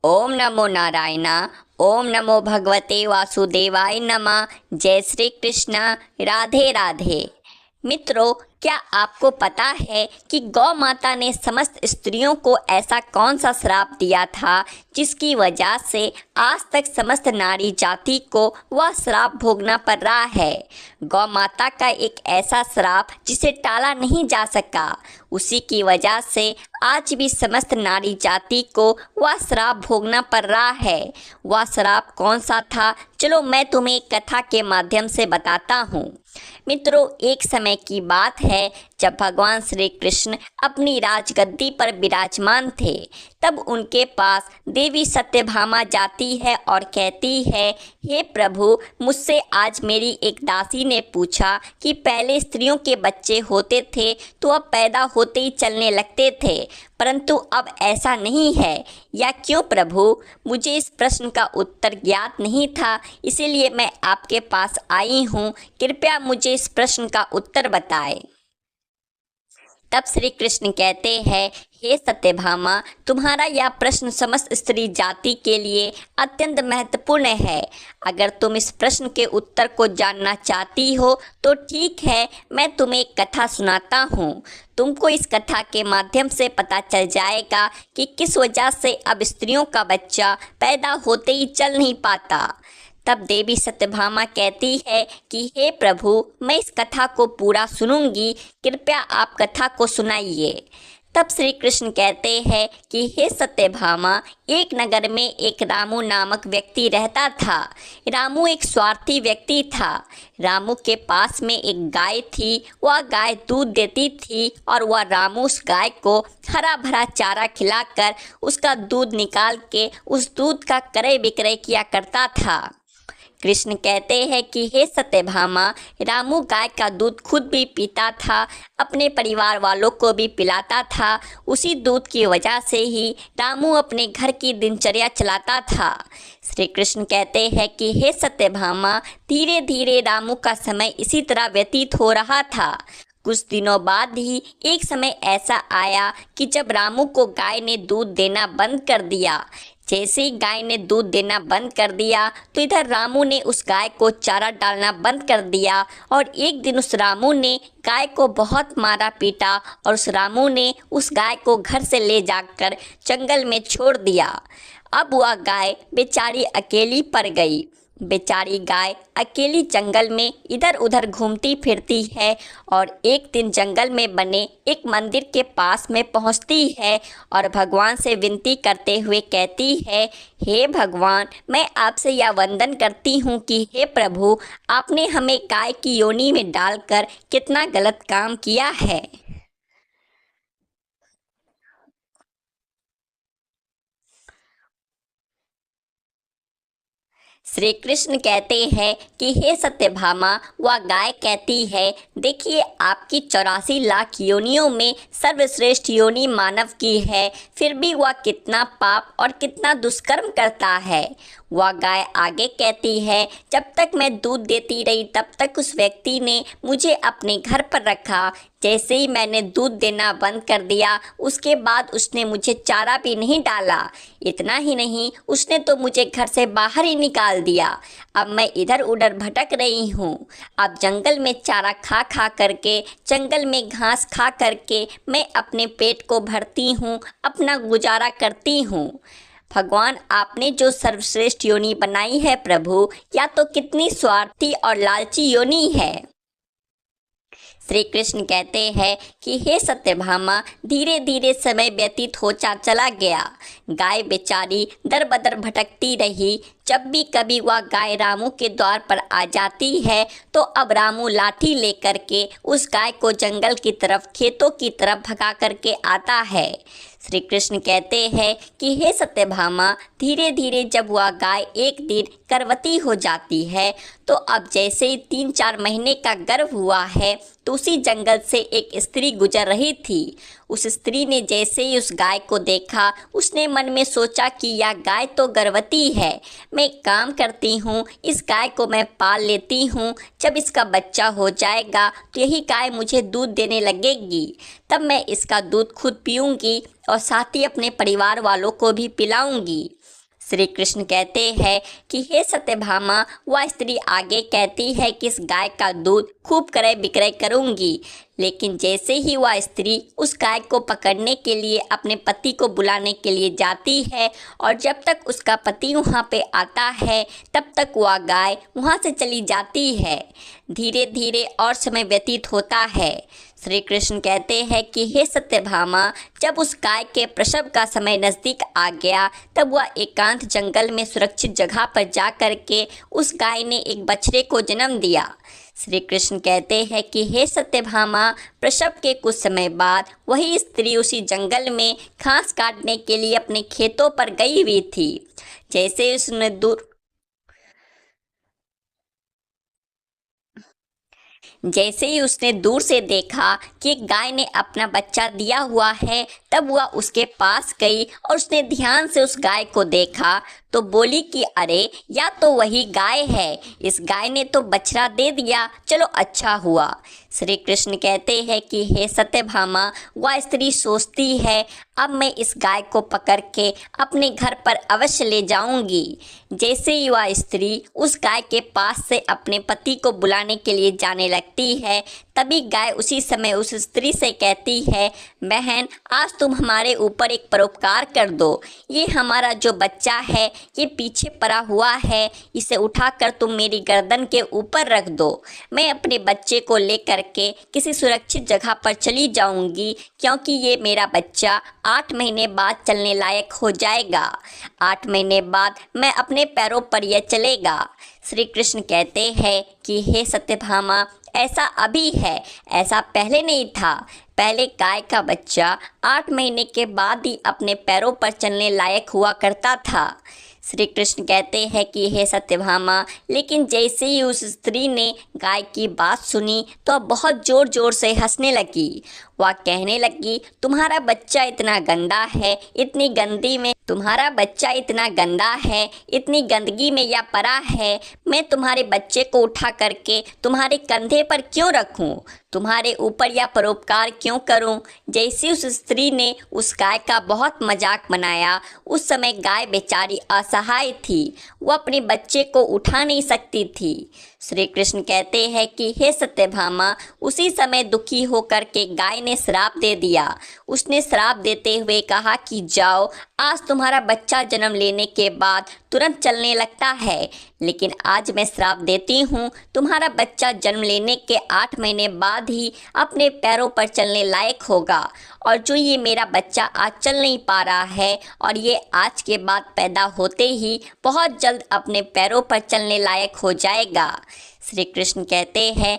ओम नमो नारायणा। ओम नमो भगवते वासुदेवाय नमः। जय श्री कृष्ण। राधे राधे। मित्रों, क्या आपको पता है कि गौ माता ने समस्त स्त्रियों को ऐसा कौन सा श्राप दिया था जिसकी वजह से आज तक समस्त नारी जाति को वह श्राप भोगना पड़ रहा है। गौ माता का एक ऐसा श्राप जिसे टाला नहीं जा सका, उसी की वजह से आज भी समस्त नारी जाति को वह श्राप भोगना पड़ रहा है। वह श्राप कौन सा था, चलो मैं तुम्हें एक कथा के माध्यम से बताता हूँ। मित्रों, एक समय की बात है जब भगवान श्री कृष्ण अपनी राजगद्दी पर विराजमान थे। तब उनके पास देवी सत्यभामा जाती है और कहती है, हे प्रभु, मुझसे आज मेरी एक दासी ने पूछा कि पहले स्त्रियों के बच्चे होते थे तो अब पैदा होते ही चलने लगते थे, परंतु अब ऐसा नहीं है। या क्यों प्रभु? मुझे इस प्रश्न का उत्तर ज्ञात नहीं था, इसीलिए मैं आपके पास आई हूँ। कृपया मुझे इस प्रश्न का उत्तर बताएं। तब श्री कृष्ण कहते हैं, हे सत्यभामा, तुम्हारा यह प्रश्न समस्त स्त्री जाति के लिए अत्यंत महत्वपूर्ण है। अगर तुम इस प्रश्न के उत्तर को जानना चाहती हो तो ठीक है, मैं तुम्हें एक कथा सुनाता हूँ। तुमको इस कथा के माध्यम से पता चल जाएगा कि किस वजह से अब स्त्रियों का बच्चा पैदा होते ही चल नहीं पाता। तब देवी सत्यभामा कहती है कि हे प्रभु, मैं इस कथा को पूरा सुनूंगी, कृपया आप कथा को सुनाइए। तब श्री कृष्ण कहते हैं कि हे सत्यभामा, एक नगर में एक रामू नामक व्यक्ति रहता था। रामू एक स्वार्थी व्यक्ति था। रामू के पास में एक गाय थी। वह गाय दूध देती थी और वह रामू उस गाय को हरा भरा चारा खिलाकर उसका दूध निकाल के उस दूध का क्रय विक्रय किया करता था। कृष्ण कहते हैं कि हे सत्यभामा, रामू गाय का दूध खुद भी पीता था, अपने परिवार वालों को भी पिलाता था। उसी दूध की वजह से ही रामू अपने घर की दिनचर्या चलाता था। श्री कृष्ण कहते हैं कि हे सत्यभामा, धीरे धीरे रामू का समय इसी तरह व्यतीत हो रहा था। कुछ दिनों बाद ही एक समय ऐसा आया कि जब रामू को गाय ने दूध देना बंद कर दिया। जैसे ही गाय ने दूध देना बंद कर दिया तो इधर रामू ने उस गाय को चारा डालना बंद कर दिया और एक दिन उस रामू ने गाय को बहुत मारा पीटा और उस रामू ने उस गाय को घर से ले जाकर जंगल में छोड़ दिया। अब वह गाय बेचारी अकेली पड़ गई। बेचारी गाय अकेली जंगल में इधर उधर घूमती फिरती है और एक दिन जंगल में बने एक मंदिर के पास में पहुंचती है और भगवान से विनती करते हुए कहती है, हे भगवान, मैं आपसे यह वंदन करती हूँ कि हे प्रभु, आपने हमें गाय की योनि में डालकर कितना गलत काम किया है। श्री कृष्ण कहते हैं कि हे सत्यभामा, वह गाय कहती है, देखिए, आपकी 84 लाख योनियों में सर्वश्रेष्ठ योनि मानव की है, फिर भी वह कितना पाप और कितना दुष्कर्म करता है। वह गाय आगे कहती है, जब तक मैं दूध देती रही तब तक उस व्यक्ति ने मुझे अपने घर पर रखा। जैसे ही मैंने दूध देना बंद कर दिया, उसके बाद उसने मुझे चारा भी नहीं डाला। इतना ही नहीं, उसने तो मुझे घर से बाहर ही निकाल दिया। अब मैं इधर उधर भटक रही हूँ। अब जंगल में चारा खा खा करके, जंगल में घास खा करके मैं अपने पेट को भरती हूँ, अपना गुजारा करती हूँ। भगवान, आपने जो सर्वश्रेष्ठ योनि बनाई है प्रभु, या तो कितनी स्वार्थी और लालची योनि है। श्री कृष्ण कहते हैं कि हे सत्यभामा, धीरे धीरे समय व्यतीत होता चला गया। गाय बेचारी दर बदर भटकती रही। जब भी कभी वह गाय रामू के द्वार पर आ जाती है तो अब रामू लाठी लेकर के उस गाय को जंगल की तरफ, खेतों की तरफ भगा करके आता है। श्री कृष्ण कहते हैं कि हे सत्यभामा, धीरे धीरे जब वह गाय एक दिन गर्भवती हो जाती है तो अब जैसे ही 3-4 महीने का गर्भ हुआ है तो उसी जंगल से एक स्त्री गुजर रही थी। उस स्त्री ने जैसे ही उस गाय को देखा, उसने मन में सोचा कि यह गाय तो गर्भवती है। मैं एक काम करती हूँ, इस गाय को मैं पाल लेती हूँ। जब इसका बच्चा हो जाएगा तो यही गाय मुझे दूध देने लगेगी। तब मैं इसका दूध खुद पीऊँगी और साथ ही अपने परिवार वालों को भी पिलाऊँगी। श्री कृष्ण कहते हैं कि हे सत्यभामा, वह स्त्री आगे कहती है कि इस गाय का दूध खूब क्रय विक्रय करूंगी। लेकिन जैसे ही वह स्त्री उस गाय को पकड़ने के लिए अपने पति को बुलाने के लिए जाती है और जब तक उसका पति वहाँ पे आता है तब तक वह गाय वहाँ से चली जाती है। धीरे धीरे और समय व्यतीत होता है। श्री कृष्ण कहते हैं कि हे सत्यभामा, जब उस गाय के प्रसव का समय नज़दीक आ गया तब वह एकांत जंगल में सुरक्षित जगह पर जा कर के उस गाय ने एक बछड़े को जन्म दिया। श्री कृष्ण कहते हैं कि हे सत्यभामा, प्रसव के कुछ समय बाद वही स्त्री उसी जंगल में घास काटने के लिए अपने खेतों पर गई हुई थी। जैसे ही उसने दूर से देखा कि एक गाय ने अपना बच्चा दिया हुआ है, तब वह उसके पास गई और उसने ध्यान से उस गाय को देखा तो बोली कि अरे, या तो वही गाय है, इस गाय ने तो बछड़ा दे दिया, चलो अच्छा हुआ। श्री कृष्ण कहते हैं कि हे सत्यभामा, वह स्त्री सोचती है अब मैं इस गाय को पकड़ के अपने घर पर अवश्य ले जाऊंगी। जैसे ही वह स्त्री उस गाय के पास से अपने पति को बुलाने के लिए जाने लगती है तभी गाय उसी समय उस स्त्री से कहती है, बहन, आज तुम हमारे ऊपर एक परोपकार कर दो। ये हमारा जो बच्चा है ये पीछे पड़ा हुआ है, इसे उठाकर तुम मेरी गर्दन के ऊपर रख दो। मैं अपने बच्चे को लेकर के किसी सुरक्षित जगह पर चली जाऊंगी, क्योंकि ये मेरा बच्चा 8 महीने बाद चलने लायक हो जाएगा। 8 महीने बाद मैं अपने पैरों पर यह चलेगा। श्री कृष्ण कहते हैं कि हे सत्यभामा, ऐसा अभी है, ऐसा पहले नहीं था। पहले गाय का बच्चा 8 महीने के बाद ही अपने पैरों पर चलने लायक हुआ करता था। श्री कृष्ण कहते हैं कि हे सत्यभामा, लेकिन जैसे ही उस स्त्री ने गाय की बात सुनी तो बहुत ज़ोर ज़ोर से हंसने लगी। वह कहने लगी, तुम्हारा बच्चा इतना गंदा है, इतनी गंदी में तुम्हारा बच्चा इतना गंदा है, इतनी गंदगी में या पड़ा है, मैं तुम्हारे बच्चे को उठा करके तुम्हारे कंधे पर क्यों रखूं, तुम्हारे ऊपर या परोपकार क्यों करूं। जैसे उस स्त्री ने उस गाय का बहुत मजाक बनाया, उस समय गाय बेचारी असहाय थी, वो अपने बच्चे को उठा नहीं सकती थी। श्री कृष्ण कहते हैं कि हे सत्यभामा, उसी समय दुखी होकर के गाय ने श्राप दे दिया। उसने श्राप देते हुए कहा कि जाओ, आज तुम्हारा बच्चा जन्म लेने के बाद तुरंत चलने लगता है, लेकिन आज मैं श्राप देती हूँ, तुम्हारा बच्चा जन्म लेने के 8 महीने बाद ही अपने पैरों पर चलने लायक होगा। और जो ये मेरा बच्चा आज चल नहीं पा रहा है और ये आज के बाद पैदा होते ही बहुत जल्द अपने पैरों पर चलने लायक हो जाएगा। श्री कृष्ण कहते हैं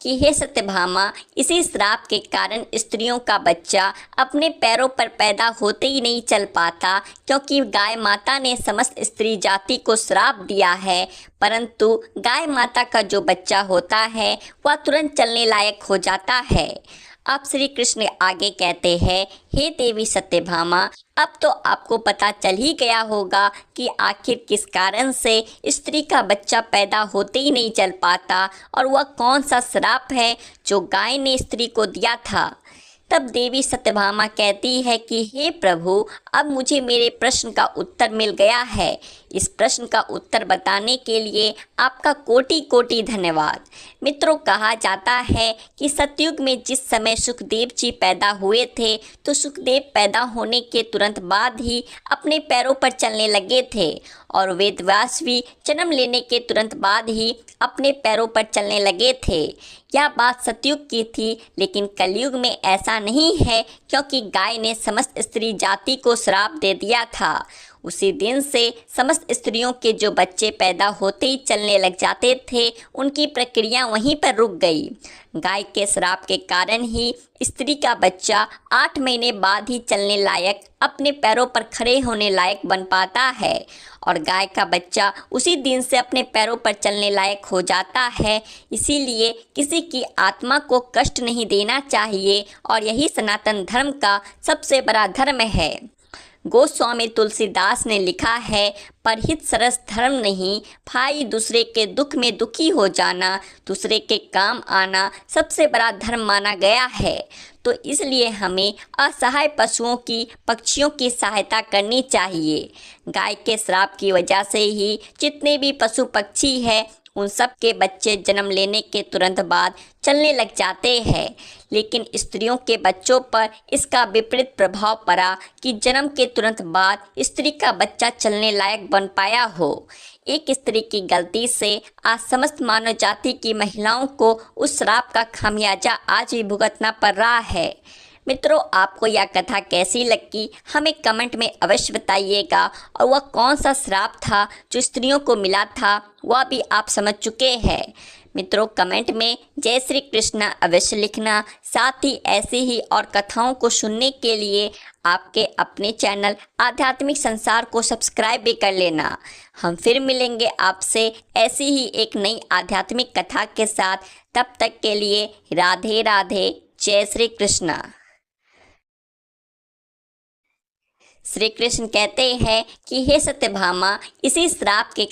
कि हे सत्यभामा, इसी श्राप के कारण स्त्रियों का बच्चा अपने पैरों पर पैदा होते ही नहीं चल पाता, क्योंकि गाय माता ने समस्त स्त्री जाति को श्राप दिया है। परंतु गाय माता का जो बच्चा होता है वह तुरंत चलने लायक हो जाता है। अब श्री कृष्ण आगे कहते हैं, हे देवी सत्यभामा, अब तो आपको पता चल ही गया होगा कि आखिर किस कारण से स्त्री का बच्चा पैदा होते ही नहीं चल पाता और वह कौन सा श्राप है जो गाय ने स्त्री को दिया था। तब देवी सत्यभामा कहती है कि हे प्रभु, अब मुझे मेरे प्रश्न का उत्तर मिल गया है। इस प्रश्न का उत्तर बताने के लिए आपका कोटि कोटि धन्यवाद। मित्रों, कहा जाता है कि सतयुग में जिस समय सुखदेव जी पैदा हुए थे तो सुखदेव पैदा होने के तुरंत बाद ही अपने पैरों पर चलने लगे थे और वेदव्यास भी जन्म लेने के तुरंत बाद ही अपने पैरों पर चलने लगे थे। यह बात सतयुग की थी, लेकिन कलयुग में ऐसा नहीं है, क्योंकि गाय ने समस्त स्त्री जाति को श्राप दे दिया था। उसी दिन से समस्त स्त्रियों के जो बच्चे पैदा होते ही चलने लग जाते थे, उनकी प्रक्रिया वहीं पर रुक गई। गाय के श्राप के कारण ही स्त्री का बच्चा 8 महीने बाद ही चलने लायक, अपने पैरों पर खड़े होने लायक बन पाता है और गाय का बच्चा उसी दिन से अपने पैरों पर चलने लायक हो जाता है। इसीलिए किसी की आत्मा को कष्ट नहीं देना चाहिए और यही सनातन धर्म का सबसे बड़ा धर्म है। गोस्वामी तुलसीदास ने लिखा है, परहित सरस धर्म नहीं, भाई दूसरे के दुख में दुखी हो जाना, दूसरे के काम आना सबसे बड़ा धर्म माना गया है। तो इसलिए हमें असहाय पशुओं की, पक्षियों की सहायता करनी चाहिए। गाय के श्राप की वजह से ही जितने भी पशु पक्षी हैं उन सब के बच्चे जन्म लेने के तुरंत बाद चलने लग जाते हैं, लेकिन स्त्रियों के बच्चों पर इसका विपरीत प्रभाव पड़ा कि जन्म के तुरंत बाद स्त्री का बच्चा चलने लायक बन पाया हो। एक स्त्री की गलती से आज समस्त मानव जाति की महिलाओं को उस श्राप का खामियाजा आज भी भुगतना पड़ रहा है। मित्रों, आपको यह कथा कैसी लगी हमें कमेंट में अवश्य बताइएगा, और वह कौन सा श्राप था जो स्त्रियों को मिला था वह भी आप समझ चुके हैं। मित्रों, कमेंट में जय श्री कृष्णा अवश्य लिखना। साथ ही ऐसी ही और कथाओं को सुनने के लिए आपके अपने चैनल आध्यात्मिक संसार को सब्सक्राइब भी कर लेना। हम फिर मिलेंगे आपसे ऐसी ही एक नई आध्यात्मिक कथा के साथ। तब तक के लिए राधे राधे, जय श्री कृष्णा। श्री कृष्ण कहते हैं कि हे सत्यभामा, इसी श्राप के